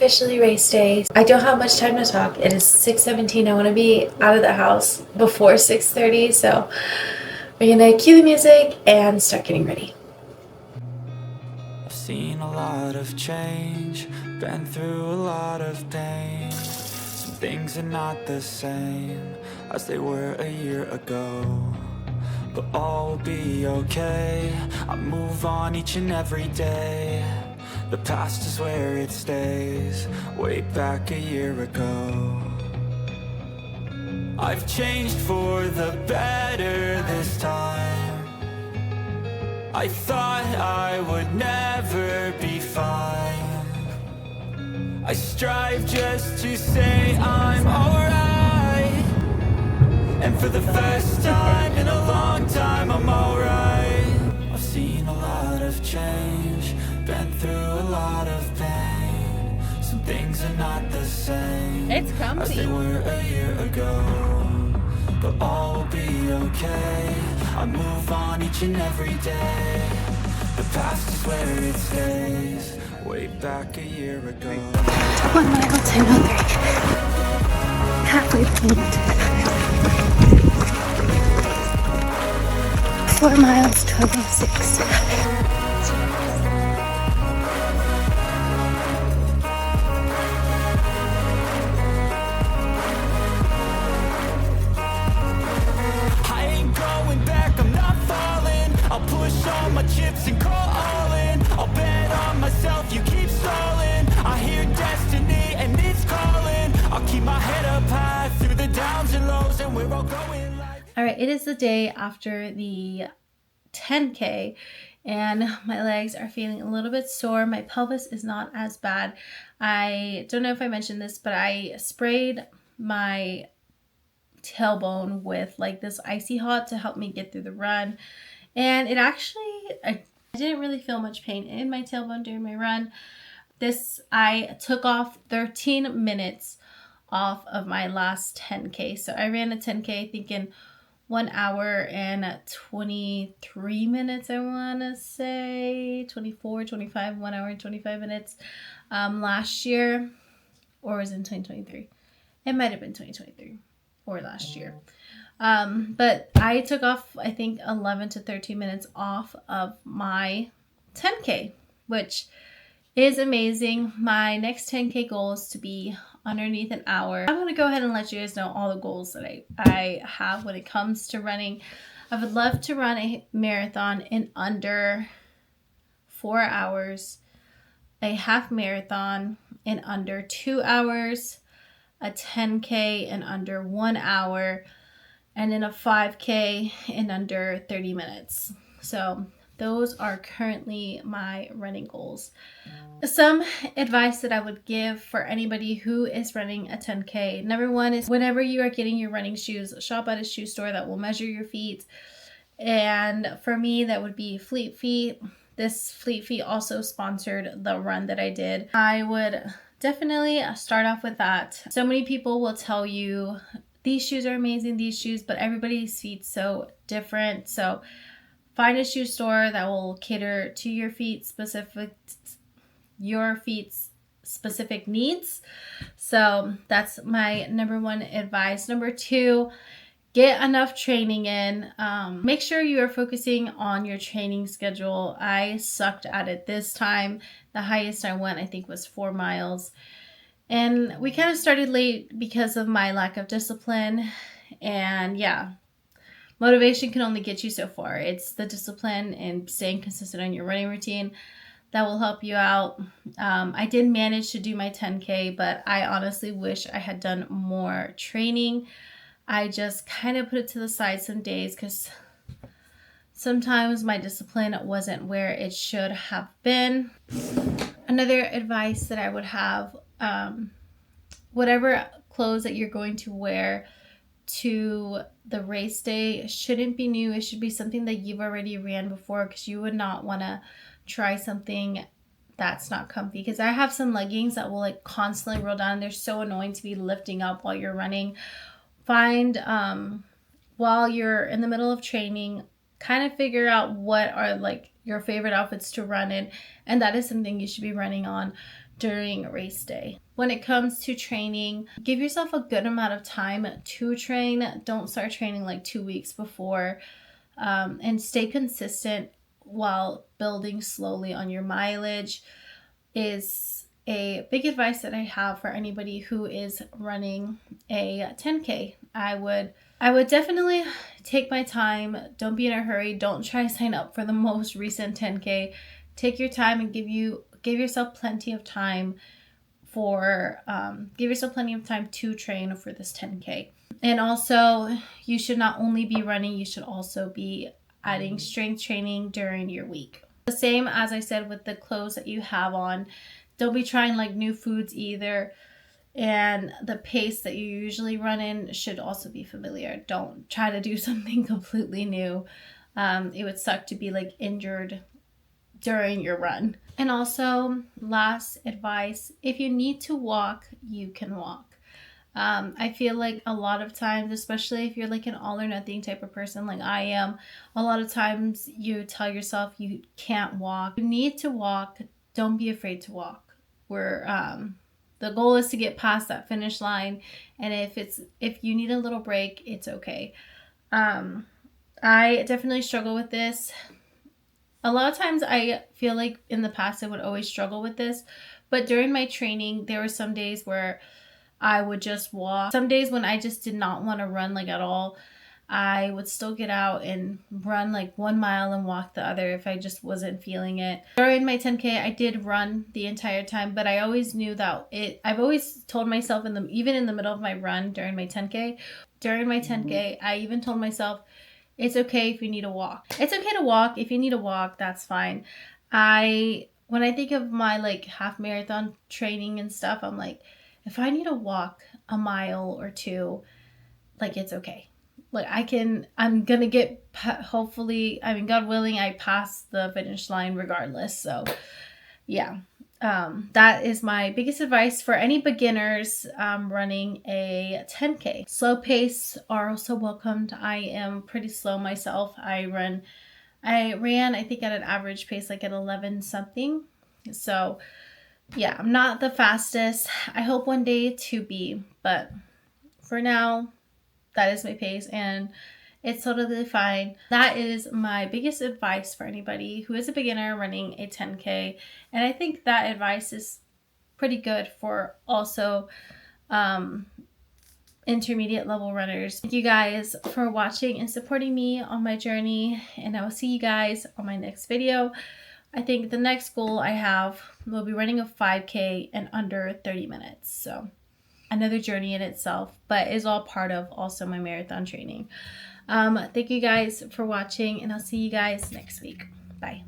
officially race day. I don't have much time to talk. It is 6:17. I want to be out of the house before 6:30, so we're gonna cue the music and start getting ready. I've seen a lot of change, been through a lot of pain. Some things are not the same as they were a year ago, but all will be okay. I move on each and every day. The past is where it stays, way back a year ago. I've changed for the better this time. I thought I would never be fine. I strive just to say I'm alright, and for the first time in a long time I'm alright. I've seen a lot of change, been through a lot of pain. Some things are not the same as they were a year ago, but all will be okay. I move on each and every day. The past is where it stays, way back a year ago. 1 mile, 10:03. Halfway point. 4 miles, 12:06. Push all my chips and call all in. I'll bet on myself, you keep stalling. I hear destiny and it's calling. I'll keep my head up high through the downs and lows, and we're all going like... All right, it is the day after the 10K and my legs are feeling a little bit sore. My pelvis is not as bad. I don't know if I mentioned this, but I sprayed my tailbone with like this icy hot to help me get through the run. And it actually, I didn't really feel much pain in my tailbone during my run. I took off 13 minutes off of my last 10K. So I ran a 10K, I think in 1 hour and 23 minutes, I want to say 24, 25, 1 hour and 25 minutes last year, or was it in 2023? It might have been 2023 or last year. But I took off, I think, 11 to 13 minutes off of my 10K, which is amazing. My next 10K goal is to be underneath an hour. I'm going to go ahead and let you guys know all the goals that I have when it comes to running. I would love to run a marathon in under 4 hours, a half marathon in under 2 hours, a 10K in under 1 hour, and then a 5K in under 30 minutes. So those are currently my running goals. Some advice that I would give for anybody who is running a 10K. Number one is whenever you are getting your running shoes, shop at a shoe store that will measure your feet. And for me, that would be Fleet Feet. This Fleet Feet also sponsored the run that I did. I would definitely start off with that. So many people will tell you, these shoes are amazing, these shoes, but everybody's feet's so different. So find a shoe store that will cater to your feet's specific needs. So that's my number one advice. Number two, get enough training in. Make sure you are focusing on your training schedule. I sucked at it this time. The highest I went, I think, was 4 miles. And we kind of started late because of my lack of discipline. And yeah, motivation can only get you so far. It's the discipline and staying consistent on your running routine that will help you out. I did manage to do my 10K, but I honestly wish I had done more training. I just kind of put it to the side some days because sometimes my discipline wasn't where it should have been. Another advice that I would have, whatever clothes that you're going to wear to the race day shouldn't be new. It should be something that you've already ran before, because you would not want to try something that's not comfy. Because I have some leggings that will like constantly roll down. They're so annoying to be lifting up while you're running. Find while you're in the middle of training, kind of figure out what are like your favorite outfits to run in, and that is something you should be running on. during race day. When it comes to training, give yourself a good amount of time to train. Don't start training like 2 weeks before, and stay consistent while building slowly on your mileage is a big advice that I have for anybody who is running a 10K. I would definitely take my time. Don't be in a hurry. Don't try to sign up for the most recent 10K. Take your time and give yourself plenty of time to train for this 10K. And also, you should not only be running, you should also be adding strength training during your week. The same as I said with the clothes that you have on. Don't be trying like new foods either. And the pace that you usually run in should also be familiar. Don't try to do something completely new. It would suck to be like injured during your run. And also, last advice, if you need to walk, you can walk. I feel like a lot of times, especially if you're like an all or nothing type of person like I am, a lot of times you tell yourself you can't walk. You need to walk. Don't be afraid to walk. The goal is to get past that finish line, and if you need a little break, it's okay. I definitely struggle with this. A lot of times I feel like in the past I would always struggle with this, but during my training there were some days where I would just walk. Some days when I just did not want to run like at all, I would still get out and run like 1 mile and walk the other if I just wasn't feeling it. During my 10K, I did run the entire time, but I always knew that I've always told myself even in the middle of my run during my 10K, I even told myself, it's okay if you need to walk. It's okay to walk. If you need to walk, that's fine. When I think of my like half marathon training and stuff, I'm like, if I need to walk a mile or two, like it's okay. Like I'm gonna get, hopefully, God willing, I pass the finish line regardless. So yeah, that is my biggest advice for any beginners running a 10K. Slow pace are also welcomed. I am pretty slow myself. I ran, I think at an average pace, like at 11 something. So yeah, I'm not the fastest. I hope one day to be, but for now, that is my pace and it's totally fine. That is my biggest advice for anybody who is a beginner running a 10K. And I think that advice is pretty good for also intermediate level runners. Thank you guys for watching and supporting me on my journey, and I will see you guys on my next video. I think the next goal I have will be running a 5K in under 30 minutes. So another journey in itself, but is all part of also my marathon training. Thank you guys for watching, and I'll see you guys next week. Bye.